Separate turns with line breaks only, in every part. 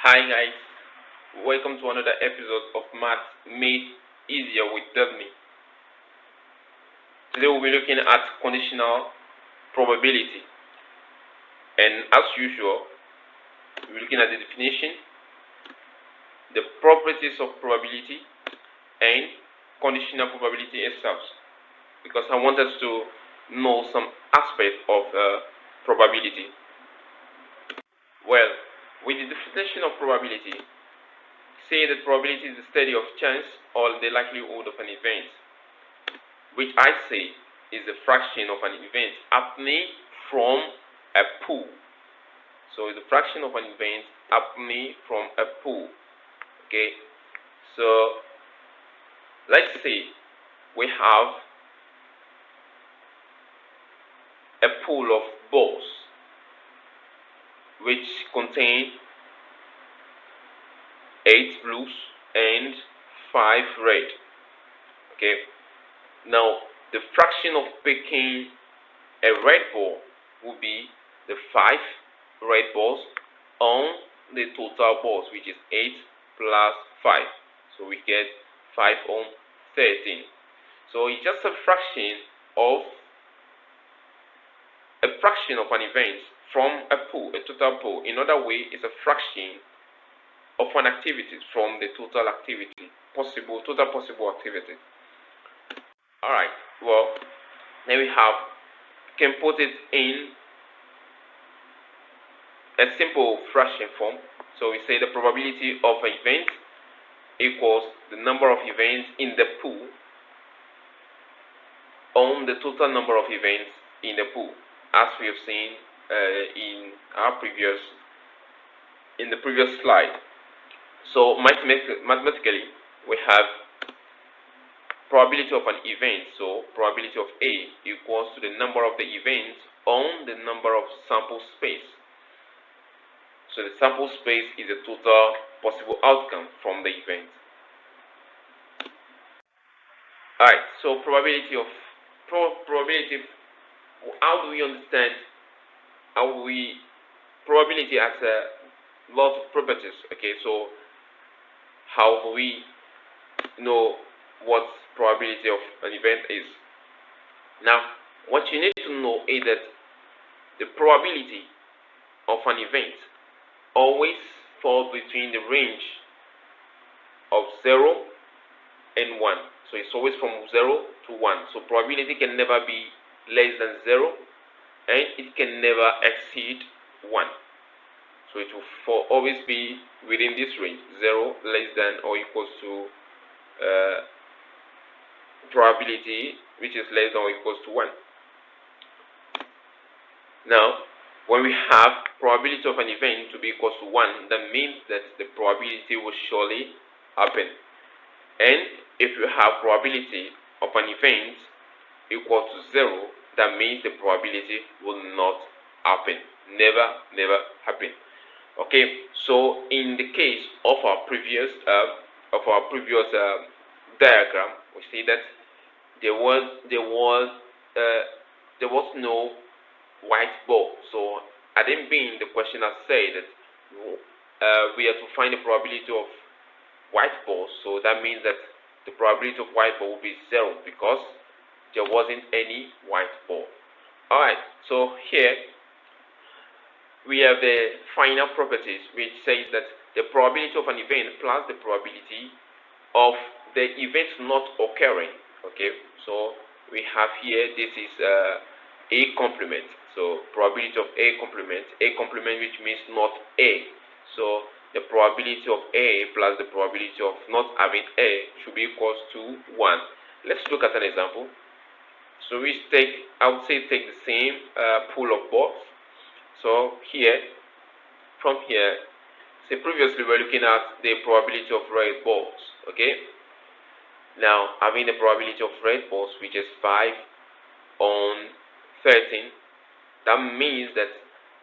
Hi guys, welcome to another episode of Math Made Easier with me. Today we'll be looking at conditional probability, and as usual we'll be looking at the definition, the properties of probability, and conditional probability itself, because I want us to know some aspect of probability. Well, with the definition of probability, say that probability is the study of chance or the likelihood of an event, which I say is a fraction of an event happening from a pool. So it's a fraction of an event happening from a pool. Okay, so let's say we have a pool of balls which contain 8 blues and 5 red. Okay, now the fraction of picking a red ball will be the 5 red balls on the total balls, which is 8 plus 5. So we get 5 on 13. So it's just a fraction of an event from a pool, a total pool. In other way, it's a fraction of an activity from the total activity, total possible activity. Alright, well, then we can put it in a simple fraction form. So we say the probability of an event equals the number of events in the pool on the total number of events in the pool, as we have seen in the previous slide. So mathematically, we have probability of an event. So probability of A equals to the number of the events on the number of sample space. So the sample space is the total possible outcome from the event. Alright, so probability. How do we understand probability has a lot of properties? Okay, so how do we know what probability of an event is? Now, what you need to know is that the probability of an event always falls between the range of 0 and 1. So it's always from 0 to 1. So probability can never be less than 0, and it can never exceed 1. So it will always be within this range, 0 less than or equals to probability which is less than or equals to 1. Now, when we have probability of an event to be equals to 1, that means that the probability will surely happen. And if you have probability of an event equal to 0, that means the probability will not happen. Never happen. Okay, so in the case of our previous diagram, we see that there was no white ball. So I didn't mean the question has said that we have to find the probability of white balls. So that means that the probability of white ball will be 0 because there wasn't any white ball. Alright, so here we have the final properties, which says that the probability of an event plus the probability of the event not occurring. Okay, so we have here, this is A complement. So probability of A complement, which means not A. So the probability of A plus the probability of not having A should be equals to 1. Let's look at an example. So I would say take the same pool of balls. So from here, say previously we were looking at the probability of red balls. Okay, now having the probability of red balls, which is 5 on 13, that means that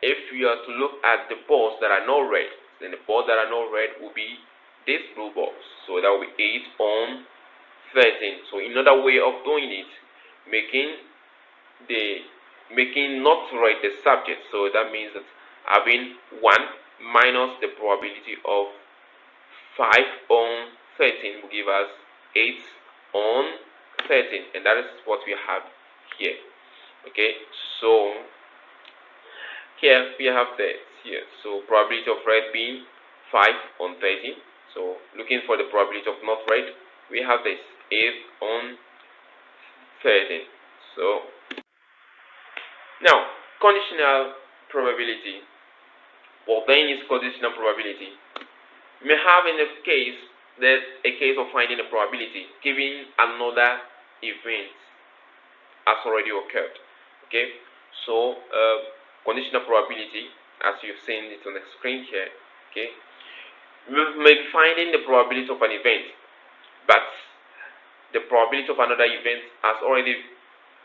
if you are to look at the balls that are not red, then the balls that are not red will be these blue balls. So that will be 8 on 13. So another way of doing it, making not red the subject. So that means that having 1 minus the probability of 5 on 13 will give us 8 on 13, and that is what we have here. Okay, so here we have this here. So probability of red being 5 on 13. So looking for the probability of not red, we have this 8 on 13. So now conditional probability. What then is conditional probability? We may have in a case of finding a probability given another event has already occurred. Okay, so conditional probability, as you've seen it on the screen here. Okay, we may be finding the probability of an event, but the probability of another event has already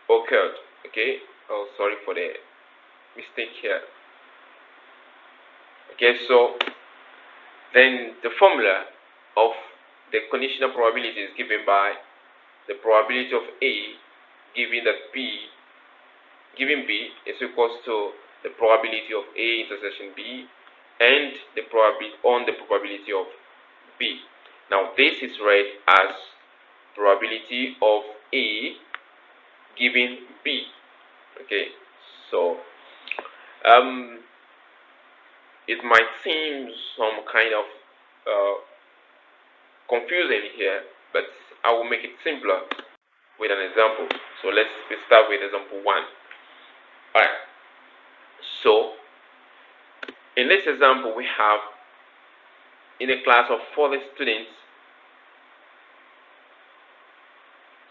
occurred. Okay, oh, sorry for the mistake here. Okay, so then the formula of the conditional probability is given by the probability of A given B is equals to the probability of A intersection B and the probability of B. Now this is read as probability of A given B. Okay, so it might seem some kind of confusing here, but I will make it simpler with an example. So let's start with example 1. Alright, so in this example we have in a class of 40 students,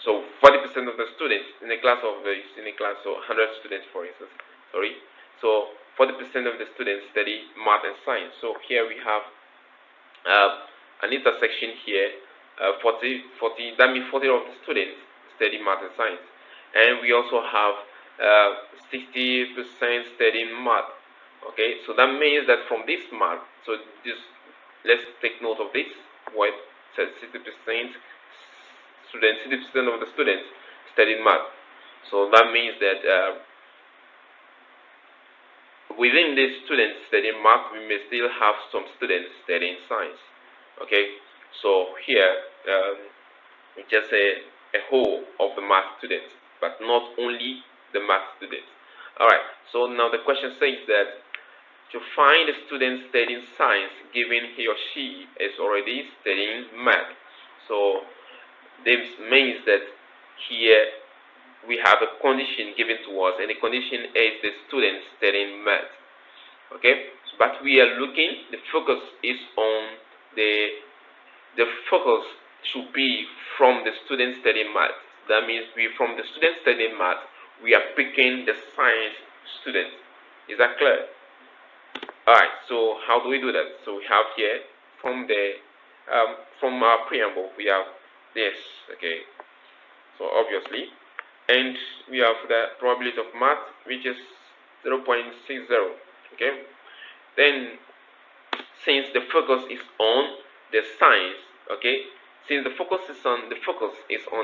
so 40% of the students in a class of 100 students, for instance, so 40% of the students study math and science. So here we have an intersection here, 40, that means 40 of the students study math and science, and we also have 60% studying math. Okay, so that means that from this math, so this, let's take note of this word, says 60% of the students studying math. So that means that within these students studying math, we may still have some students studying science. Okay, so here we just say a whole of the math students, but not only the math students. Alright, so now the question says that to find a student studying science given he or she is already studying math. So this means that here we have a condition given to us, and the condition is the student studying math. Okay, but we are looking, the focus is on the focus should be from the student studying math. That means from the student studying math, we are picking the science student. Is that clear? Alright, so how do we do that? So we have here from our preamble, we have this. Okay, so obviously, and we have the probability of math, which is 0.60. Okay, then since the focus is on the science, okay, since the focus is on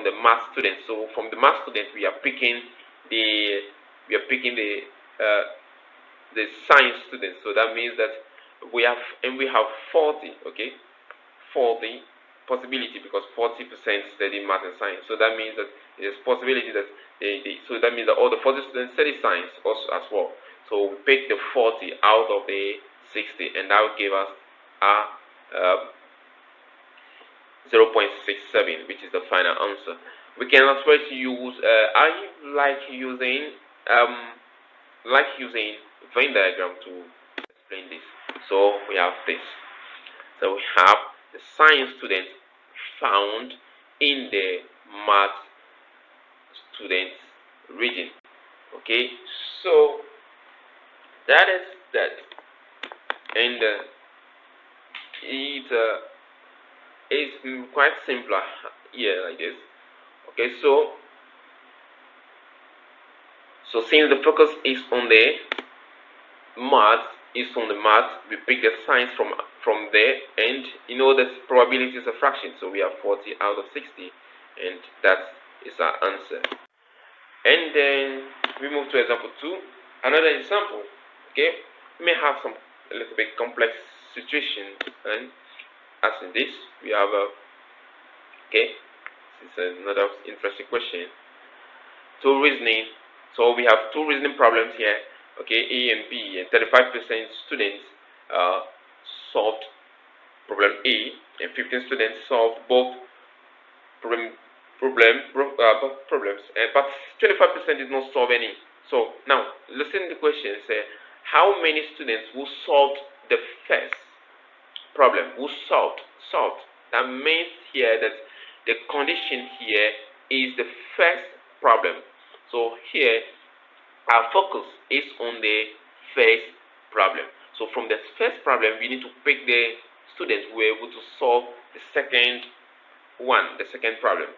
the math student, so from the math student we are picking the science students. So that means that we have 40, okay, 40 possibility, because 40% study math and science. So that means that there's possibility that so that means that all the 40 students study science also as well. So we pick the 40 out of the 60, and that will give us a 0.67, which is the final answer. We can also use I like using Venn diagram to explain this. So we have this. So we have the science student found in the math student region. Okay, so that is that, and it is quite simpler here like this. Okay, so since the focus is on the math, we pick the science from there, and you know that probability is a fraction, so we have 40 out of 60, and that is our answer. And then we move to example 2. Another example. Okay, we may have some a little bit complex situation, and as in this we have okay, this is another interesting question. Two reasoning. So we have two reasoning problems here, okay, A and B, and 35% students solved problem A, and 15 students solved both problem, problems, but 25% did not solve any. So now listen to the question. Say, how many students who solved the first problem, who solved? That means here that the condition here is the first problem. So here our focus is on the first problem. So from the first problem, we need to pick the students who were able to solve the second problem.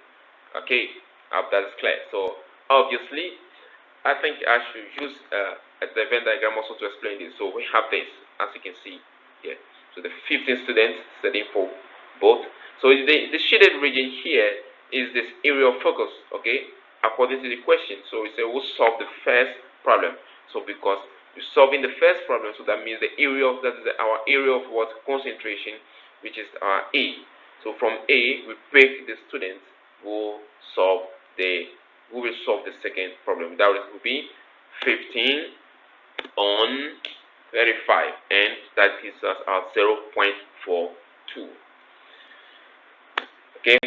Okay, I hope that is clear. So obviously, I think I should use the Venn diagram also to explain this. So we have this, as you can see here. So the 15 students studying for both. So the shaded region here is this area of focus, okay, according to the question. So we say we'll solve the first problem. So because we're solving the first problem, so that means the area of that is our area of what concentration, which is our A. So from A, we pick the students who will solve the second problem. That will be 15 on 35, and that gives us our 0.42. Okay,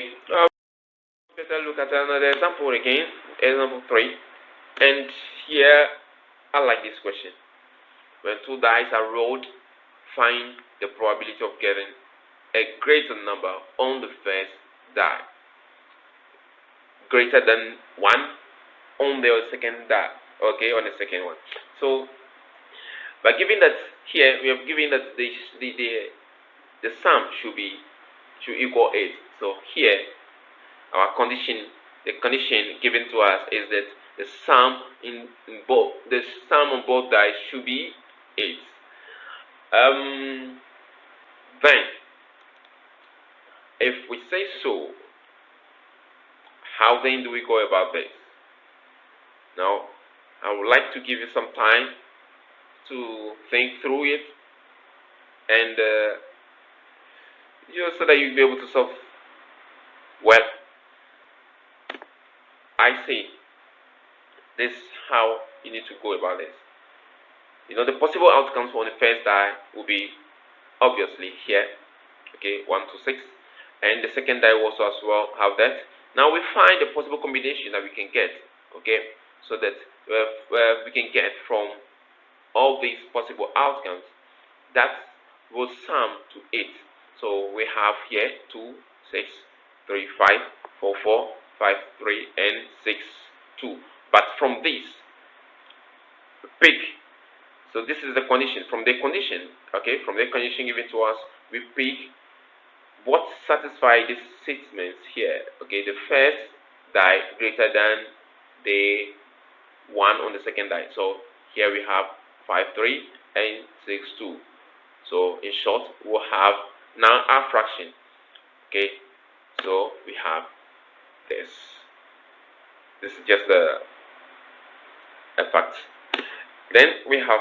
better look at another example again, example 3. And here, I like this question. When two dice are rolled, find the probability of getting a greater number on the first die, greater than 1 on the second die, okay, on the second one. So by giving that here, we have given that the sum should equal 8. So here our condition, the condition given to us is that the sum on both dice should be 8. Then if we say so, how then do we go about this? Now I would like to give you some time to think through it, and so that you'll be able to solve. Well, I say this is how you need to go about this. The possible outcomes for the first die will be obviously here, okay, 1 to 6, and the second die will also as well have that. Now we find the possible combination that we can get, okay, so that we can get from all these possible outcomes that will sum to 8. So we have here 2, 6, 3, 5, 4, 4, 5, 3, and 6, 2. But from this, pick. So this is the condition. From the condition, okay, from the condition given to us, we pick what satisfies these statements here. Okay, the first die greater than the one on the second die. So here we have 5, 3, and 6, 2. So in short, we'll have now our fraction. Okay, so we have this. This is just a fact. Then we have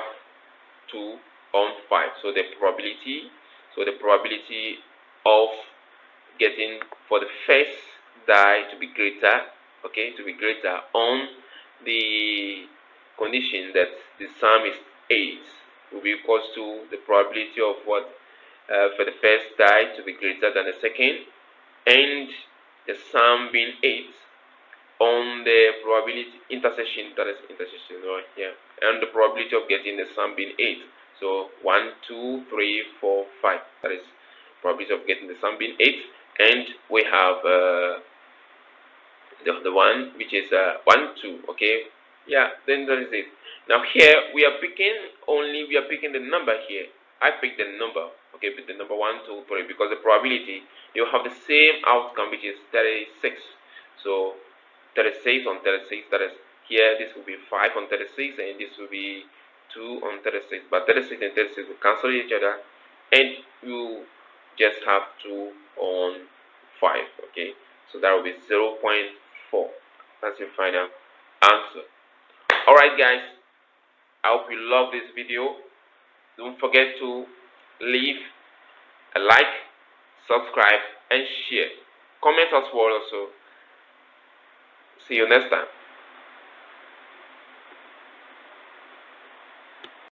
2 on 5. So the probability of getting for the first die to be greater, okay, on the condition that the sum is 8 will be equals to the probability of what for the first die to be greater than the second, and the sum being 8 on the probability intersection, that is intersection right here, and the probability of getting the sum being 8. So 1, 2, 3, 4, 5, that is probability of getting the sum being 8, and we have the one which is 1, 2, okay, yeah, then that is it. Now here we are picking the number here. I picked the number, okay, with the number 1, 2, 3, because the probability, you have the same outcome, which is 36. So 36 on 36, that is here, this will be 5 on 36, and this will be 2 on 36, but 36 and 36 will cancel each other, and you just have 2 on 5, okay, so that will be 0.4. That's your final answer. Alright guys, I hope you love this video, Don't forget to leave a like, subscribe, and share. Comment as well also. See you next time.